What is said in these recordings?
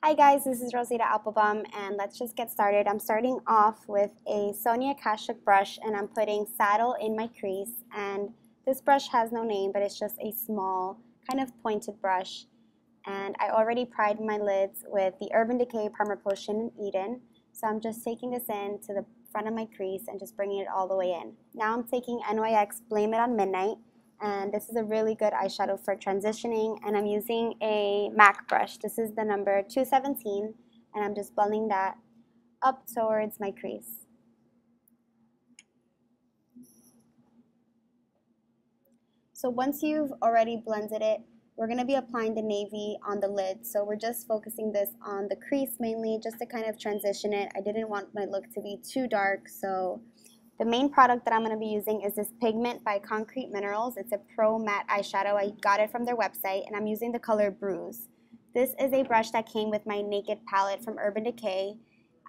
Hi guys, this is RositaApplebum and let's just get started. I'm starting off with a Sonia Kashuk brush and I'm putting saddle in my crease, and this brush has no name but it's just a small kind of pointed brush, and I already primed my lids with the Decay Primer Potion in Eden, so I'm just taking this in to the front of my crease and just bringing it all the way in. Now I'm taking NYX Blame It on Midnight, and this is a really good eyeshadow for transitioning, and I'm using a MAC brush. This is the number 217, and I'm just blending that up towards my crease. So once you've already blended it, we're going to be applying the navy on the lid. So we're just focusing this on the crease mainly, just to kind of transition it. I didn't want my look to be too dark, so the main product that I'm going to be using is this Pigment by Concrete Minerals. It's a pro matte eyeshadow. I got it from their website, and I'm using the color Bruise. This is a brush that came with my Naked palette from Urban Decay,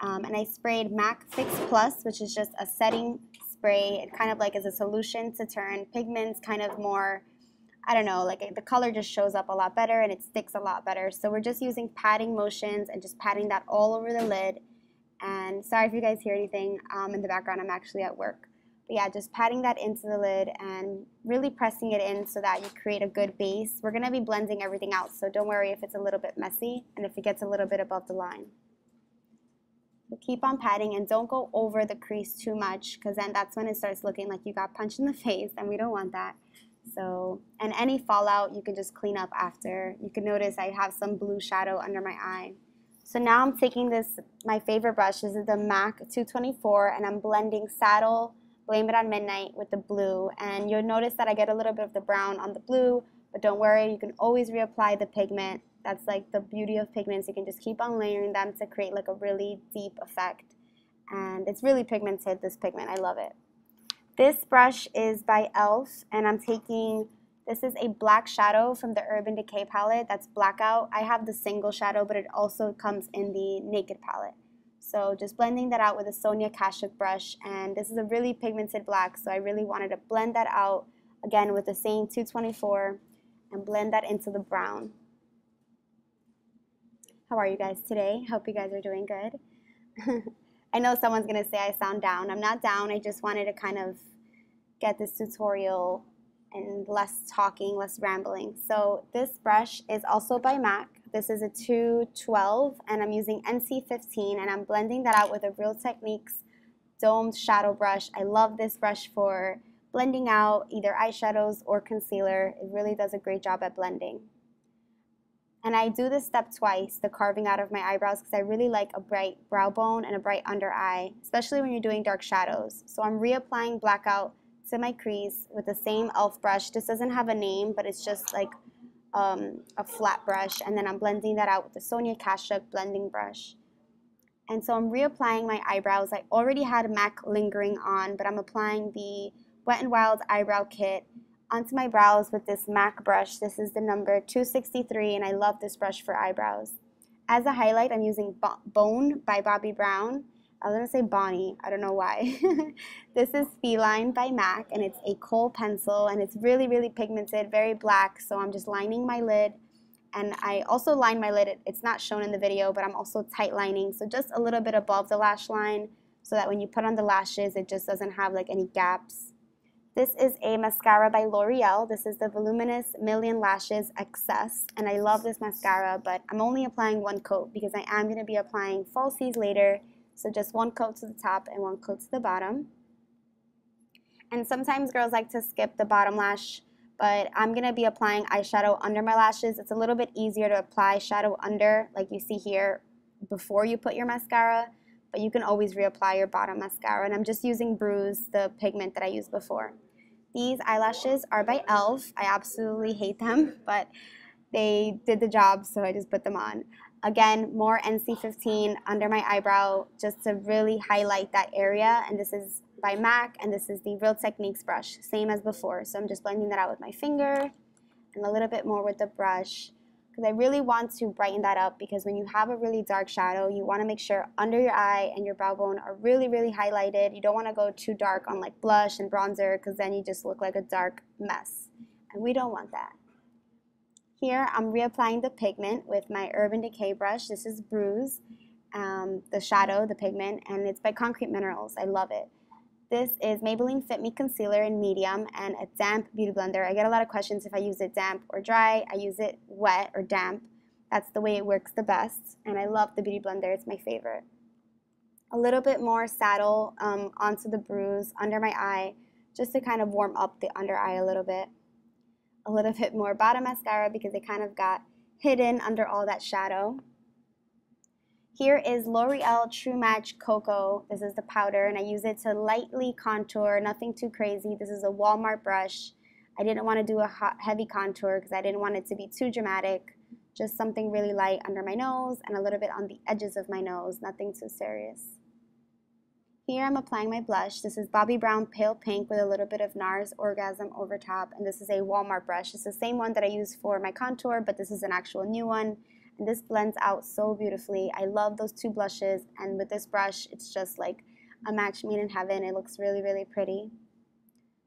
and I sprayed MAC Fix Plus, which is just a setting spray. It kind of like is a solution to turn pigments kind of more, I don't know, like the color just shows up a lot better and it sticks a lot better. So we're just using patting motions and just patting that all over the lid. And sorry if you guys hear anything in the background, I'm actually at work. But yeah, just patting that into the lid and really pressing it in so that you create a good base. We're going to be blending everything out, so don't worry if it's a little bit messy and if it gets a little bit above the line. So keep on patting and don't go over the crease too much, because then that's when it starts looking like you got punched in the face, and we don't want that. So, and any fallout you can just clean up after. You can notice I have some blue shadow under my eye. So now I'm taking this, my favorite brush, this is the MAC 224, and I'm blending Saddle, Blame It on Midnight with the blue. And you'll notice that I get a little bit of the brown on the blue, but don't worry, you can always reapply the pigment. That's like the beauty of pigments. You can just keep on layering them to create like a really deep effect. And it's really pigmented, this pigment. I love it. This brush is by e.l.f. and I'm taking, this is a black shadow from the Urban Decay palette. That's Blackout. I have the single shadow, but it also comes in the Naked palette. So just blending that out with a Sonia Kashuk brush, and this is a really pigmented black, so I really wanted to blend that out again with the same 224 and blend that into the brown. How are you guys today? Hope you guys are doing good. I know someone's going to say I sound down. I'm not down. I just wanted to kind of get this tutorial and less talking, less rambling. So this brush is also by MAC. This is a 212, and I'm using NC15, and I'm blending that out with a Real Techniques domed shadow brush. I love this brush for blending out either eyeshadows or concealer. It really does a great job at blending. And I do this step twice, the carving out of my eyebrows, because I really like a bright brow bone and a bright under eye, especially when you're doing dark shadows. So I'm reapplying Blackout to my crease with the same e.l.f. brush. This doesn't have a name, but it's just like a flat brush. And then I'm blending that out with the Sonia Kashuk blending brush. And so I'm reapplying my eyebrows. I already had MAC lingering on, but I'm applying the Wet n Wild Eyebrow Kit onto my brows with this MAC brush. This is the number 263, and I love this brush for eyebrows. As a highlight, I'm using Bone by Bobbi Brown. I was going to say Bonnie, I don't know why. This is Feline by MAC, and it's a Kohl pencil, and it's really, really pigmented, very black, so I'm just lining my lid. And I also line my lid, it's not shown in the video, but I'm also tight lining, so just a little bit above the lash line, so that when you put on the lashes, it just doesn't have like any gaps. This is a mascara by L'Oreal. This is the Voluminous Million Lashes Excess, and I love this mascara, but I'm only applying one coat because I am going to be applying falsies later, so just one coat to the top and one coat to the bottom. And sometimes girls like to skip the bottom lash, but I'm going to be applying eyeshadow under my lashes. It's a little bit easier to apply shadow under, like you see here, before you put your mascara, but you can always reapply your bottom mascara. And I'm just using Bruise, the pigment that I used before. These eyelashes are by e.l.f. I absolutely hate them, but they did the job, so I just put them on. Again, more NC15 under my eyebrow just to really highlight that area. And this is by MAC, and this is the Real Techniques brush, same as before. So I'm just blending that out with my finger and a little bit more with the brush, because I really want to brighten that up, because when you have a really dark shadow, you want to make sure under your eye and your brow bone are really, really highlighted. You don't want to go too dark on like blush and bronzer, because then you just look like a dark mess. And we don't want that. Here I'm reapplying the pigment with my Urban Decay brush. This is Bruise, the shadow, the pigment, and it's by Concrete Minerals. I love it. This is Maybelline Fit Me Concealer in medium and a damp beauty blender. I get a lot of questions if I use it damp or dry. I use it wet or damp. That's the way it works the best, and I love the beauty blender. It's my favorite. A little bit more saddle onto the bruise under my eye, just to kind of warm up the under eye a little bit. A little bit more bottom mascara because it kind of got hidden under all that shadow. Here is L'Oreal True Match Cocoa. This is the powder, and I use it to lightly contour, nothing too crazy. This is a Walmart brush. I didn't want to do a heavy contour because I didn't want it to be too dramatic. Just something really light under my nose and a little bit on the edges of my nose, nothing too serious. Here I'm applying my blush. This is Bobbi Brown Pale Pink with a little bit of Nars Orgasm over top, and this is a Walmart brush. It's the same one that I use for my contour, but this is an actual new one. And this blends out so beautifully. I love those two blushes, and with this brush, it's just like a match made in heaven. It looks really, really pretty.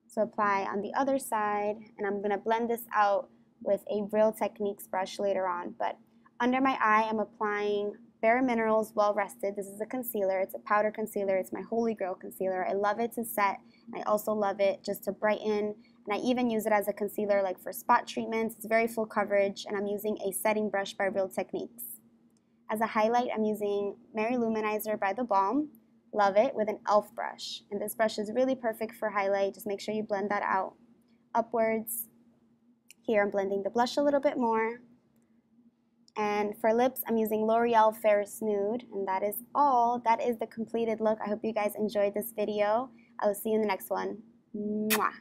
So apply on the other side, and I'm gonna blend this out with a Real Techniques brush later on. But under my eye, I'm applying Bare Minerals Well Rested. This is a concealer. It's a powder concealer. It's my holy grail concealer. I love it to set. I also love it just to brighten. And I even use it as a concealer like for spot treatments. It's very full coverage, and I'm using a setting brush by Real Techniques. As a highlight, I'm using Mary-LouManizer by the Balm. Love it, with an e.l.f. brush. And this brush is really perfect for highlight. Just make sure you blend that out upwards. Here I'm blending the blush a little bit more. And for lips, I'm using L'Oreal Fairest Nude. And that is all. That is the completed look. I hope you guys enjoyed this video. I will see you in the next one. Mwah.